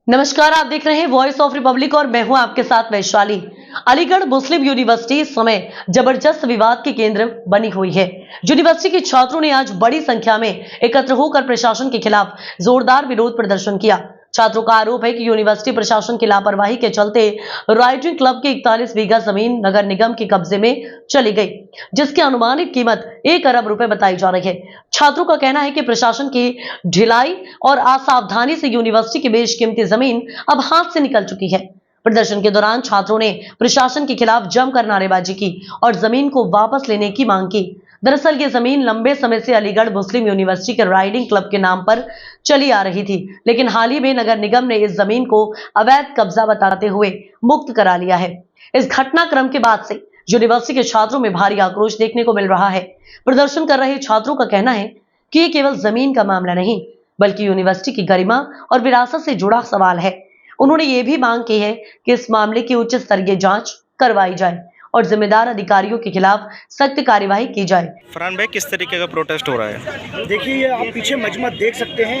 नमस्कार, आप देख रहे हैं वॉइस ऑफ रिपब्लिक और मैं हूं आपके साथ वैशाली। अलीगढ़ मुस्लिम यूनिवर्सिटी इस समय जबरदस्त विवाद के केंद्र बनी हुई है। यूनिवर्सिटी के छात्रों ने आज बड़ी संख्या में एकत्र होकर प्रशासन के खिलाफ जोरदार विरोध प्रदर्शन किया। छात्रों का आरोप है कि यूनिवर्सिटी प्रशासन की लापरवाही के चलते राइटिंग क्लब की 41 बीघा जमीन नगर निगम के कब्जे में चली गई, जिसकी अनुमानित कीमत 1 अरब रुपए बताई जा रही है। छात्रों का कहना है कि प्रशासन की ढिलाई और असावधानी से यूनिवर्सिटी की बेशकीमती जमीन अब हाथ से निकल चुकी है। प्रदर्शन के दौरान छात्रों ने प्रशासन के खिलाफ जमकर नारेबाजी की और जमीन को वापस लेने की मांग की। दरअसल ये जमीन लंबे समय से अलीगढ़ मुस्लिम यूनिवर्सिटी के राइडिंग क्लब के नाम पर चली आ रही थी, लेकिन हाल ही में नगर निगम ने इस जमीन को अवैध कब्जा बताते हुए मुक्त करा लिया है। इस घटनाक्रम के बाद से यूनिवर्सिटी के छात्रों में भारी आक्रोश देखने को मिल रहा है। प्रदर्शन कर रहे छात्रों का कहना है कि ये केवल जमीन का मामला नहीं, बल्कि यूनिवर्सिटी की गरिमा और विरासत से जुड़ा सवाल है। उन्होंने ये भी मांग की है कि इस मामले की उच्च स्तरीय जांच करवाई जाए और जिम्मेदार अधिकारियों के खिलाफ सख्त कार्यवाही की जाए। फरहान भाई, किस तरीके का प्रोटेस्ट हो रहा है? देखिए, ये आप पीछे मजमा देख सकते हैं,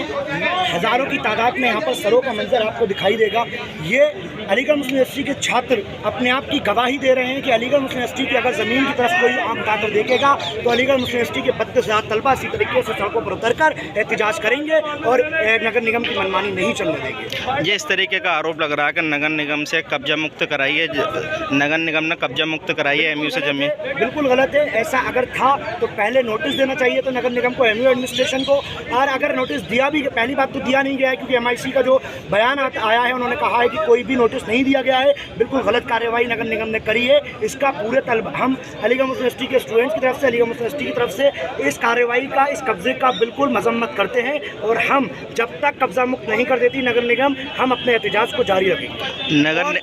हजारों की तादाद में यहाँ पर सरों का मंजर आपको दिखाई देगा। ये अलीगढ़ मुस्लिम यूनिवर्सिटी के छात्र अपने आप की गवाही दे रहे हैं कि अलीगढ़ मुस्लिम यूनिवर्सिटी की अगर ज़मीन की तरफ कोई आंख उठाकर देखेगा तो अलीगढ़ मुस्लिम यूनिवर्सिटी के 32,000 तलबा इसी तरीके से सड़कों पर उतरकर एहतजाज करेंगे और नगर निगम की मनमानी नहीं चलने देंगे। ये इस तरीके का आरोप लग रहा है कि नगर निगम से कब्जा मुक्त कराइए, नगर निगम ने कब्जा मुक्त कराई है एमयू से जमीन। बिल्कुल गलत है। ऐसा अगर था तो पहले नोटिस देना चाहिए तो नगर निगम को, एमयू एडमिनिस्ट्रेशन को। और अगर नोटिस दिया भी, पहली बात तो दिया नहीं गया है, क्योंकि एमआईसी का जो बयान आया है उन्होंने कहा है कि कोई भी नोटिस नहीं दिया गया है। बिल्कुल गलत कार्रवाई नगर निगम ने करी है। इसका पूरे हम अलीगढ़ मुस्लिम यूनिवर्सिटी के स्टूडेंट्स की तरफ से, अलीगढ़ मुस्लिम यूनिवर्सिटी की तरफ से इस कार्रवाई का, इस कब्जे का बिल्कुल मजम्मत करते हैं और हम जब तक कब्जा मुक्त नहीं कर देती नगर निगम, हम अपने एहतजाज को जारी रखेंगे।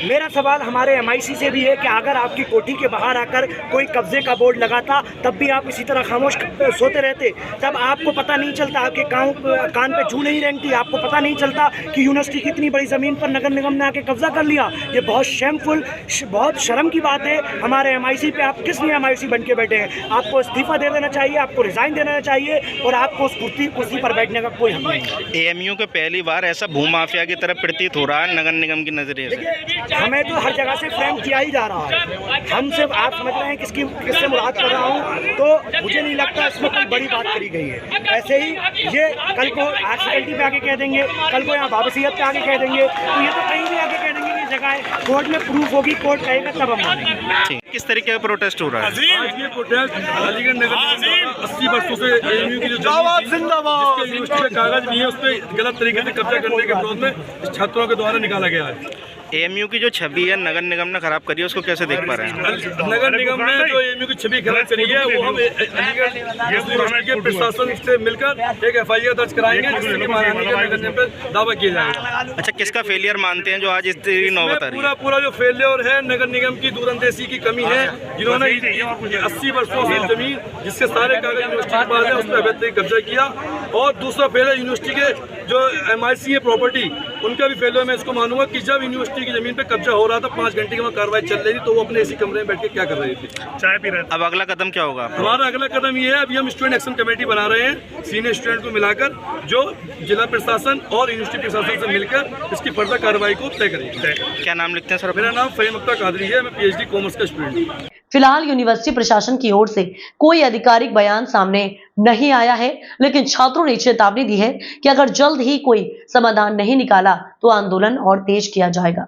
मेरा सवाल हमारे एमआईसी से भी है कि अगर आपकी कोठी के बाहर आकर कोई कब्जे का बोर्ड लगाता तब भी आप इसी तरह खामोश सोते रहते, तब आपको पता नहीं चलता, आपके कान पे जू नहीं रेंगती, आपको पता नहीं चलता कि यूनिवर्सिटी की इतनी बड़ी ज़मीन पर नगर निगम ने आके कब्जा कर लिया। ये बहुत शेमफुल, बहुत शर्म की बात है हमारे एमआईसी पे। आप किस लिए एमआईसी बन के बैठे हैं? आपको इस्तीफा दे देना चाहिए, आपको रिजाइन देना चाहिए और आपको उस कुर्सी पर बैठने का कोई हक नहीं। एएमयू के पहली बार ऐसा भूमाफिया की तरफ प्रतीत हो रहा है नगर निगम की नजरिए से। हमें तो हर जगह से फ्रेम किया ही जा रहा है। हम सिर्फ, आप समझ रहे हैं किससे मुराद कर रहा हूँ, तो मुझे नहीं लगता इसमें कोई बड़ी बात करी गई है। ऐसे ही ये कल को आर्टिकलिटी पे आके कह देंगे, कल को यहाँ बाबसियत पे आके कह देंगे, तो ये तो कहीं भी आके कह देंगे कि जगह है। कोर्ट में प्रूफ होगी, कोर्ट कहेगा तब हम मानेंगे। किस तरीके का प्रोटेस्ट हो रहा है? आज ये प्रोटेस्ट अलीगढ़ नगर 80 वर्षों से एएमयू की जो जिसके यूनिवर्सिटी के कागज भी है उस पर गलत तरीके से कब्जा करने के विरोध में इस छात्रों के द्वारा निकाला गया है। एएमयू की जो छवि है नगर निगम ने खराब करी है, उसको कैसे देख पा रहे हैं? नगर निगम ने जो एएमयू की छवि खराब करी है वो हम अलीगढ़ यूनिवर्सिटी के प्रशासन से मिलकर एक एफआईआर दर्ज कराएंगे जिससे महारानी का नगर निगम पर दावा किया जाएगा। अच्छा, किसका फेलियर मानते हैं जो आज इस नौबत आ रही है? पूरा जो फेलियर है नगर निगम की दूरअंदेशी की कमी है, जिन्होंने 80 वर्षों से जमीन जिसके सारे कागज यूनिवर्सिटी के पास है उस पर अवैध तरीके कब्जा किया। और दूसरा फेलियर यूनिवर्सिटी के जो एमआईसी है प्रॉपर्टी, उनका भी फेलियर मैं इसको मानूंगा कि जब यूनिवर्सिटी की जमीन पे कब्जा हो रहा था 5 घंटे की वहाँ कार्रवाई चल रही थी तो वो अपने इसी कमरे में बैठ के क्या कर रहे थे, चाय पी रहे थे। अब अगला कदम क्या होगा? हमारा अगला कदम ये है, अभी हम स्टूडेंट एक्शन कमेटी बना रहे हैं, सीनियर स्टूडेंट को मिलाकर, जो जिला प्रशासन और यूनिवर्सिटी प्रशासन से मिलकर इसकी फर्दर कार्रवाई को तय करेंगे। क्या नाम लिखते हैं सर? मेरा नाम फहीम अख्तर कादरी है, मैं पीएचडी कॉमर्स का स्टूडेंट हूँ। फिलहाल यूनिवर्सिटी प्रशासन की ओर से कोई आधिकारिक बयान सामने नहीं आया है, लेकिन छात्रों ने चेतावनी दी है कि अगर जल्द ही कोई समाधान नहीं निकाला तो आंदोलन और तेज किया जाएगा।